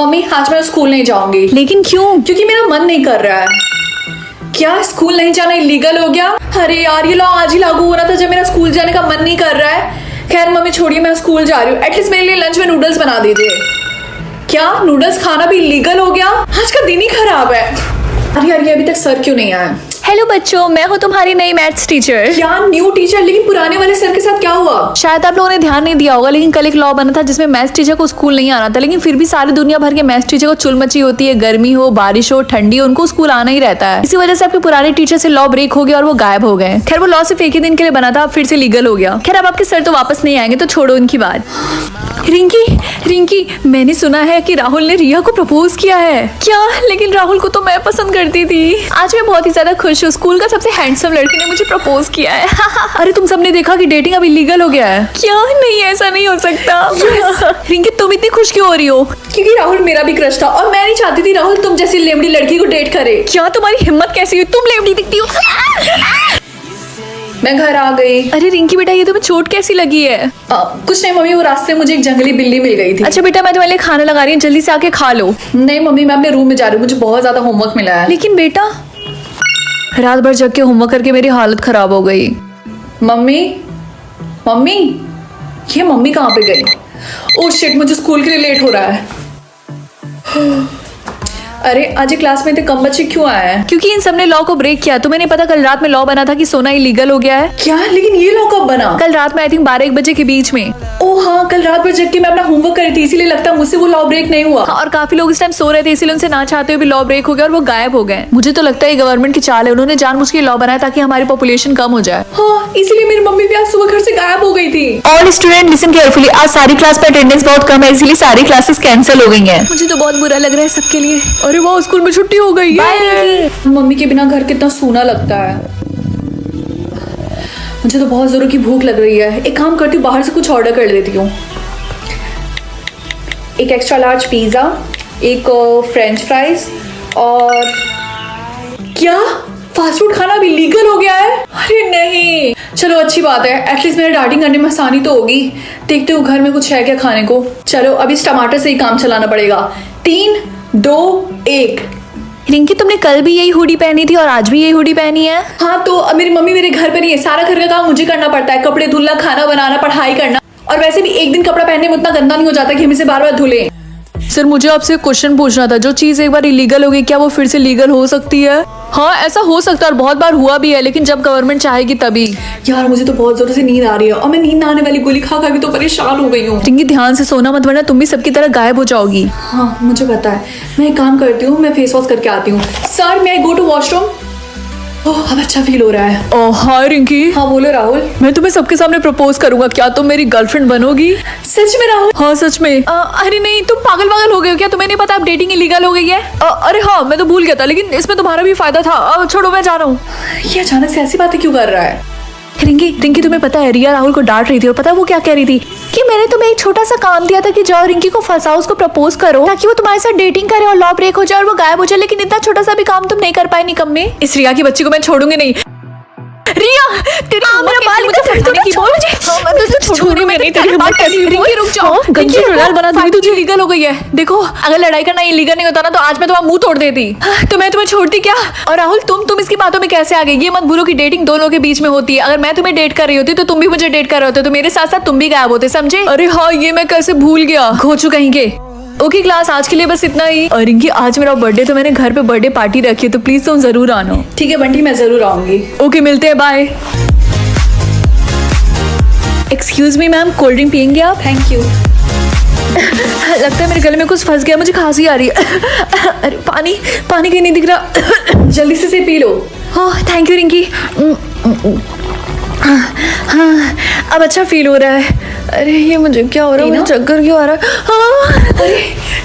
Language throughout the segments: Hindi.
मम्मी आज मैं स्कूल नहीं जाऊंगी। लेकिन क्यों? क्योंकि मेरा मन नहीं कर रहा है। क्या स्कूल नहीं जाना इलीगल हो गया? अरे यार ये लॉ आज ही लागू हो रहा था जब मेरा स्कूल जाने का मन नहीं कर रहा है। खैर मम्मी छोड़िए, मैं स्कूल जा रही हूँ। एटलीस्ट मेरे लिए लंच में नूडल्स बना दीजिए। क्या नूडल्स खाना भी इलीगल हो गया? आज का दिन ही खराब है। अरे यार ये अभी तक सर क्यों नहीं आया? हेलो बच्चों, मैं हूँ तुम्हारी नई मैथ्स टीचर। क्या न्यू टीचर? लेकिन पुराने वाले सर के साथ क्या हुआ? शायद आप लोगों ने ध्यान नहीं दिया होगा, लेकिन कल एक लॉ बना था जिसमें मैथ्स टीचर को स्कूल नहीं आना था, लेकिन फिर भी सारी दुनिया भर के मैथ्स टीचर को चुल मची होती है। गर्मी हो, बारिश हो, ठंडी हो, उनको स्कूल आना ही रहता है। इसी वजह से आपके पुराने टीचर से लॉ ब्रेक हो गया और वो गायब हो गए। खैर वो लॉ सिर्फ एक ही दिन के लिए बना था, अब फिर से लीगल हो गया। खैर अब आपके सर तो वापस नहीं आएंगे, तो छोड़ो उनकी बात। रिंकी, मैंने सुना है कि राहुल ने रिया को प्रपोज किया है। क्या? लेकिन राहुल को तो मैं पसंद करती थी। आज मैं बहुत ही ज्यादा खुश हूँ, स्कूल का सबसे हैंडसम लड़की ने मुझे प्रपोज किया है। अरे तुम सबने देखा कि डेटिंग अब इलीगल हो गया है। क्या? नहीं, ऐसा नहीं हो सकता। रिंकी तुम इतनी खुश क्यों हो रही हो? क्योंकि राहुल मेरा भी क्रश था और मैं नहीं चाहती थी राहुल तुम जैसी लेमड़ी लड़की को डेट करे। क्या तुम्हारी हिम्मत कैसी हुई? तुम लेमड़ी दिखती हो। मैं घर आ गई। अरे रिंकी बेटा, ये तुम्हें चोट कैसी लगी है? कुछ नहीं मम्मी, वो रास्ते में मुझे एक जंगली बिल्ली मिल गई थी। अच्छा बेटा, मैं तुम्हारे लिए खाना लगा रही हूँ, जल्दी से आके खा लो। नहीं मम्मी, मैं अपने रूम में जा रही हूँ, मुझे बहुत ज्यादा होमवर्क मिला है। लेकिन बेटा, रात भर जग के होमवर्क करके मेरी हालत खराब हो गई। मम्मी ये मम्मी कहाँ पे गई? ओह शिट, मुझे स्कूल के लिए लेट हो रहा है। अरे आज क्लास में इतने कम बच्चे क्यों आए हैं? क्योंकि इन सबने लॉ को ब्रेक किया। तुम्हें नहीं पता कल रात में लॉ बना था कि सोना इलीगल हो गया है? क्या? लेकिन ये लॉ कब बना? कल रात में आई थिंक 12-1 बजे के बीच में। ओह हाँ, कल रात भर जग के मैं अपना होमवर्क कर रही थी, इसीलिए लगता है मुझसे वो लॉ ब्रेक नहीं हुआ। हाँ, और काफी लोग इस टाइम सो रहे थे, इसीलिए उनसे ना चाहते हुए भी लॉ ब्रेक हो गया और वो गायब हो गए। मुझे तो लगता है गवर्नमेंट की चाल है, उन्होंने जानबूझ के लॉ बनाया ताकि हमारी पॉपुलेशन कम हो जाए। हाँ, इसीलिए मेरी मम्मी भी आज सुबह घर से गायब हो गई थी। ऑल स्टूडेंट लिसन केयरफुली, आज सारी क्लास पे अटेंडेंस बहुत कम है, इसीलिए सारी क्लासेस कैंसिल हो गई हैं। मुझे तो बहुत बुरा लग रहा है सबके लिए। अरे वाह, स्कूल में छुट्टी हो गई है। मम्मी के बिना घर कितना सूना लगता है। मुझे तो बहुत जोरों की भूख लग रही है। एक काम करती हूँ, बाहर से कुछ ऑर्डर कर लेती हूँ। एक एक्स्ट्रा लार्ज पिज्जा, एक फ्रेंच फ्राइज और क्या फास्ट फूड खाना भी लीगल हो गया है? अरे नहीं, चलो अच्छी बात है, एटलीस्ट मेरे डाइटिंग करने में आसानी तो होगी। देखते हो घर में कुछ है क्या खाने को। चलो अब इस टमाटर से ही काम चलाना पड़ेगा। 3, 2, 1। रिंकी तुमने कल भी यही हुडी पहनी थी और आज भी यही हुडी पहनी है। हाँ तो अब मेरी मम्मी मेरे घर पे नहीं है, सारा घर का काम मुझे करना पड़ता है। कपड़े धुलना, खाना बनाना, पढ़ाई करना। और वैसे भी एक दिन कपड़ा पहनने में उतना गंदा नहीं हो जाता कि हम इसे बार बार धुले। सर मुझे आपसे क्वेश्चन पूछना था, जो चीज एक बार इलीगल हो गई क्या वो फिर से लीगल हो सकती है? हाँ ऐसा हो सकता है और बहुत बार हुआ भी है, लेकिन जब गवर्नमेंट चाहेगी तभी। यार मुझे तो बहुत जोर से नींद आ रही है और मैं नींद आने वाली गोली खा खा के तो परेशान हो गई हूँ। रिंकी ध्यान से सोना मत, वरना तुम भी सबकी तरह गायब हो जाओगी। हाँ मुझे पता है, मैं एक काम करती हूँ, मैं फेस वॉश करके आती हूँ। सर मैं गो टू वॉशरूम। ओह अब अच्छा फील हो रहा है। ओह हाय रिंकी। हाँ बोलो राहुल। मैं तुम्हें सबके सामने प्रपोज करूंगा, क्या तुम मेरी गर्लफ्रेंड बनोगी? सच में राहुल? हाँ सच में। अरे नहीं, तुम पागल हो गए हो क्या? तुम्हें नहीं पता अब डेटिंग इलीगल हो गई है? अरे हाँ मैं तो भूल गया था, लेकिन इसमें तुम्हारा भी फायदा था। छोड़ो मैं जा रहा हूँ। ये अचानक से ऐसी बातें क्यों कर रहा है? रिंकी तुम्हें पता है रिया राहुल को डांट रही थी और पता है वो क्या कह रही थी कि मैंने तुम्हें एक छोटा सा काम दिया था कि जाओ रिंकी को फंसाओ, उसको प्रपोज करो ताकि वो तुम्हारे साथ डेटिंग करे और लॉ ब्रेक हो जाए और वो गायब हो जाए। लेकिन इतना छोटा सा भी काम तुम नहीं कर पाए निकम्मे। इस रिया की बच्ची को मैं छोड़ूंगी नहीं। रिया तेरी मेरा बाल मुझे फटने की बोल मुझे छोड़ूंगी मैं नहीं। तेरी बात कैसी? रिंकी रुक जाओ, गंदी रुलाल बना दी तुझे। लीगल हो गई है। देखो अगर लड़ाई करना इलीगल नहीं होता ना तो आज मैं तुम्हारा मुंह तोड़ देती। तो मैं तुम्हें छोड़ती क्या? और राहुल तुम इसकी बातों में कैसे आ गई? ये मत भूलो कि डेटिंग दो लोगों के बीच में होती है। अगर मैं तुम्हें डेट कर रही होती तो तुम भी मुझे डेट कर रहे होते, तो मेरे साथ साथ तुम भी गायब होते, समझे? अरे हाँ ये मैं कैसे भूल गया, घोचू कहीं के। ओके क्लास आज के लिए बस इतना ही। और रिंकी आज मेरा बर्थडे, तो मैंने घर पे बर्थडे पार्टी रखी है, तो प्लीज तुम जरूर आना। ठीक है बंटी, मैं जरूर आऊंगी। ओके मिलते हैं, bye. Excuse me ma'am, cold drink पियेंगे आप? Thank you. लगता है मेरे गले में कुछ फंस गया, मुझे खांसी आ रही है। अरे पानी कहीं नहीं दिख रहा। जल्दी से पी लो। हाँ थैंक यू रिंकी। हाँ अब अच्छा फील हो रहा है। अरे ये मुझे क्या हो रहा है? मुझे चक्कर क्यों आ रहा है? हाँ अरे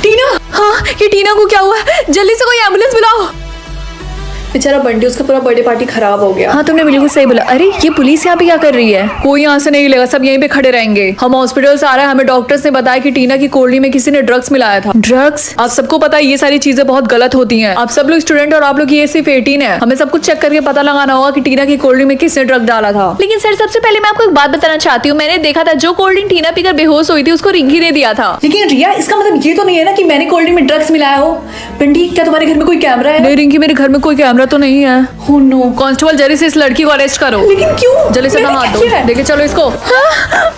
टीना। हाँ ये टीना को क्या हुआ है? जल्दी से कोई एम्बुलेंस बुलाओ। बेचारा बंटी, उसका पूरा बर्थडे पार्टी खराब हो गया। हाँ तुमने बिल्कुल सही बोला। अरे ये पुलिस यहाँ पे क्या कर रही है? कोई यहाँ से नहीं लेगा, सब यहीं पे खड़े रहेंगे। हम हॉस्पिटल से आ रहे हैं, हमें डॉक्टर्स ने बताया कि टीना की कोल्ड ड्रिंक में किसी ने ड्रग्स मिलाया था। ड्रग्स? आप सबको पता है ये सारी चीजें बहुत गलत होती हैं। आप सब लोग स्टूडेंट और आप लोग ये सिर्फ 18 है। हमें सब कुछ चेक करके पता लगाना होगा कि टीना की कोल्ड ड्रिंक में किसने ड्रग डाला था। लेकिन सर सबसे पहले मैं आपको एक बात बताना चाहती हूँ, मैंने देखा था जो कोल्ड ड्रिंक टीना पीकर बेहोश हुई थी उसको रिंकी ने दिया था। लेकिन रिया, इसका मतलब ये तो नहीं है ना कि मैंने कोल्ड ड्रिंक में ड्रग्स मिलाया हो। बंटी, क्या तुम्हारे घर में कोई कैमरा है? नहीं रिंकी, मेरे घर में कोई कैमरा तो नहीं है। Oh no। कांस्टेबल जल्दी से इस लड़की को अरेस्ट करो। लेकिन क्यों? जल्दी से मैंने हाथ क्या दो, किया है? लेके चलो इसको।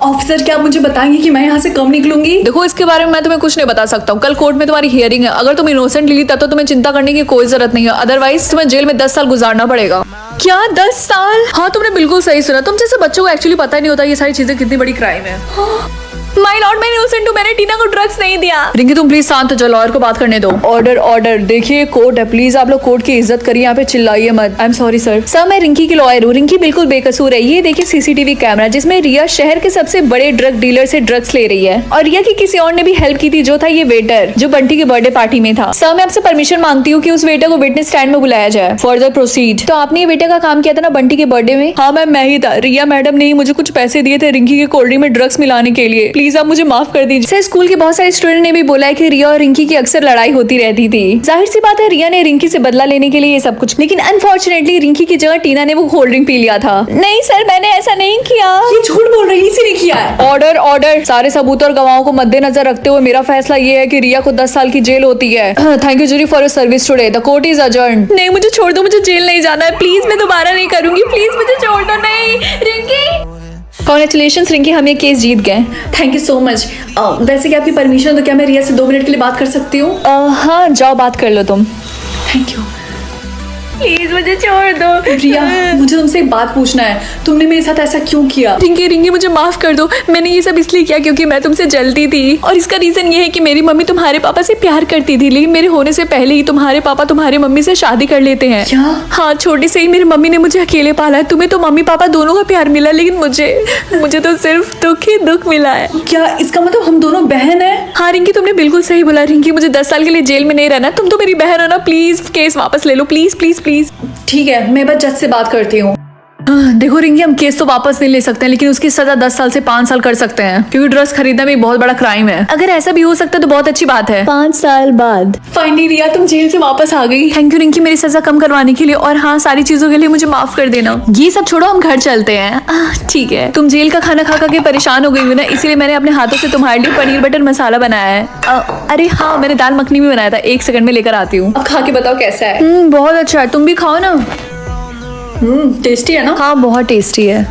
ऑफिसर, क्या आप मुझे बताएंगे कि मैं यहाँ से कब निकलूंगी? देखो इसके बारे में मैं तुम्हें कुछ नहीं बता सकता हूँ। कल कोर्ट में तुम्हारी हियरिंग है। अगर तुम इनोसेंट ली तब तो तुम्हें चिंता करने की कोई जरूरत नहीं है, अदरवाइज तुम्हें जेल में 10 साल गुजारना पड़ेगा। क्या 10 साल? हाँ तुमने बिल्कुल सही सुना। तुम जैसे बच्चों को एक्चुअली पता ही नहीं होता ये सारी चीजें कितनी बड़ी क्राइम है। माय लॉर्ड, मैं इनोसेंट हूँ, मैंने टीना को ड्रग्स नहीं दिया। रिंकी तुम प्लीज शांत हो जाओ, लॉयर को बात करने दो। Order order. देखिए कोर्ट है, प्लीज आप लोग कोर्ट की इज्जत करिए, यहाँ पे चिल्लाइए मत। I am sorry sir. Sir मैं रिंकी की लॉयर हूँ, रिंकी बिल्कुल बेकसूर है। ये देखिए सीसीटीवी कैमरा जिसमें रिया शहर के सबसे बड़े ड्रग डीलर से ड्रग्स ले रही है, और रिया की किसी और ने भी हेल्प की थी, जो था ये वेटर जो बंटी के बर्थडे पार्टी में था। सर मैं आपसे परमिशन मांगती हूँ कि उस वेटर को विटनेस स्टैंड में बुलाया जाए। Further proceed. तो आपने ये वेटर का काम किया था ना बंटी के बर्थडे में? हाँ मैम, मैं ही था। रिया मैडम ने ही मुझे कुछ पैसे दिए थे रिंकी के कोल्ड ड्रिंक में ड्रग्स मिलाने के लिए। प्लीज आप मुझे माफ कर दीजिए। सर स्कूल के बहुत सारे स्टूडेंट ने भी बोला है कि रिया और रिंकी की अक्सर लड़ाई होती रहती थी। जाहिर सी बात है रिया ने रिंकी से बदला लेने के लिए ये सब कुछ, लेकिन अनफॉर्चुनेटली रिंकी की जगह टीना ने वो कोल्ड ड्रिंक पी लिया था। नहीं सर मैंने ऐसा नहीं किया। ये झूठ बोल रही है, इसी ने किया है। Order order. सारे सबूत और गवाहों को मद्देनजर रखते हुए मेरा फैसला ये है कि रिया को 10 साल की जेल होती है। Thank you jury for your service today. The court is adjourned. नहीं मुझे छोड़ दो, मुझे जेल नहीं जाना है प्लीज, मैं दोबारा नहीं करूंगी, प्लीज मुझे छोड़ दो। नहीं रिंकी। कॉन्ग्रेचुलेशंस रिंकी, हम ये केस जीत गए। Thank you so much. वैसे कि आपकी परमिशन, तो क्या मैं रिया से 2 मिनट के लिए बात कर सकती हूँ? हाँ जाओ बात कर लो तुम। Thank you. प्लीज मुझे छोड़ दो। रिया, मुझे तुमसे एक बात पूछना है, तुमने मेरे साथ ऐसा क्यों किया? रिंकी रिंकी मुझे माफ कर दो, मैंने ये सब इसलिए किया क्योंकि मैं तुमसे जलती थी, और इसका रीजन ये है कि मेरी मम्मी तुम्हारे पापा से प्यार करती थी, लेकिन मेरे होने से पहले ही तुम्हारे पापा तुम्हारी मम्मी से शादी कर लेते हैं। क्या? हाँ, छोटे से ही मेरी मम्मी ने मुझे अकेले पाला है। तुम्हें तो मम्मी पापा दोनों का प्यार मिला, लेकिन मुझे तो सिर्फ दुख ही दुख मिला है। क्या इसका मतलब हम दोनों बहन हैं? हाँ रिंकी तुमने बिल्कुल सही बोला। रिंकी मुझे 10 साल के लिए जेल में नहीं रहना, तुम तो मेरी बहन हो ना, प्लीज केस वापस ले लो, प्लीज प्लीज प्लीज। ठीक है, मैं बस जज से बात करती हूँ। देखो रिंकी, हम केस तो वापस नहीं ले सकते हैं, लेकिन उसकी सजा 10 साल से 5 साल कर सकते हैं, क्योंकि ड्रग्स खरीदना भी बहुत बड़ा क्राइम है। अगर ऐसा भी हो सकता है तो बहुत अच्छी बात है। 5 साल बाद फाइनली रिया, तुम जेल से वापस आ गई। थैंक यू रिंकी मेरी सजा कम करवाने के लिए, और हाँ सारी चीजों के लिए मुझे माफ कर देना। ये सब छोड़ो, हम घर चलते हैं। ठीक है, तुम जेल का खाना खा के परेशान हो गई हो ना, इसीलिए मैंने अपने हाथों से तुम्हारे लिए पनीर बटर मसाला बनाया है। अरे हाँ, मैंने दाल मखनी भी बनाया था, 1 सेकंड में लेकर आती हूँ। अब खा के बताओ कैसा है। बहुत अच्छा है, तुम भी खाओ ना। टेस्टी है ना? हाँ बहुत टेस्टी है।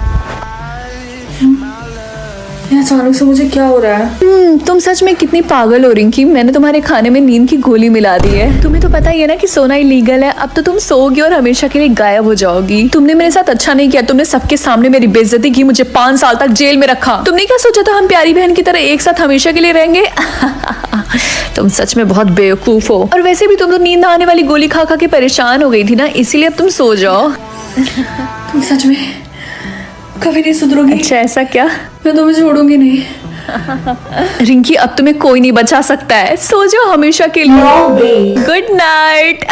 अचानक से मुझे क्या हो रहा है? तुम सच में कितनी पागल हो रिंकी, मैंने तुम्हारे खाने में नींद की गोली मिला दी है। तुम्हें तो पता ही है ना कि सोना इलीगल है, अब तो तुम सोओगी और हमेशा के लिए गायब हो जाओगी। तुमने मेरे साथ अच्छा नहीं किया, तुमने सबके सामने मेरी बेइज्जती की, मुझे 5 साल तक जेल में रखा। तुमने क्या सोचा था हम प्यारी बहन की तरह एक साथ हमेशा के लिए रहेंगे? तुम सच में बहुत बेवकूफ हो। और वैसे भी तुम तो नींद आने वाली गोली खा खा के परेशान हो गई थी ना, इसीलिए अब तुम सो जाओ। तुम सच में कभी नहीं सुधरोगी? अच्छा ऐसा क्या? मैं तुम्हें छोड़ूंगी नहीं। रिंकी अब तुम्हें कोई नहीं बचा सकता है, सो जाओ हमेशा के लिए। Good night.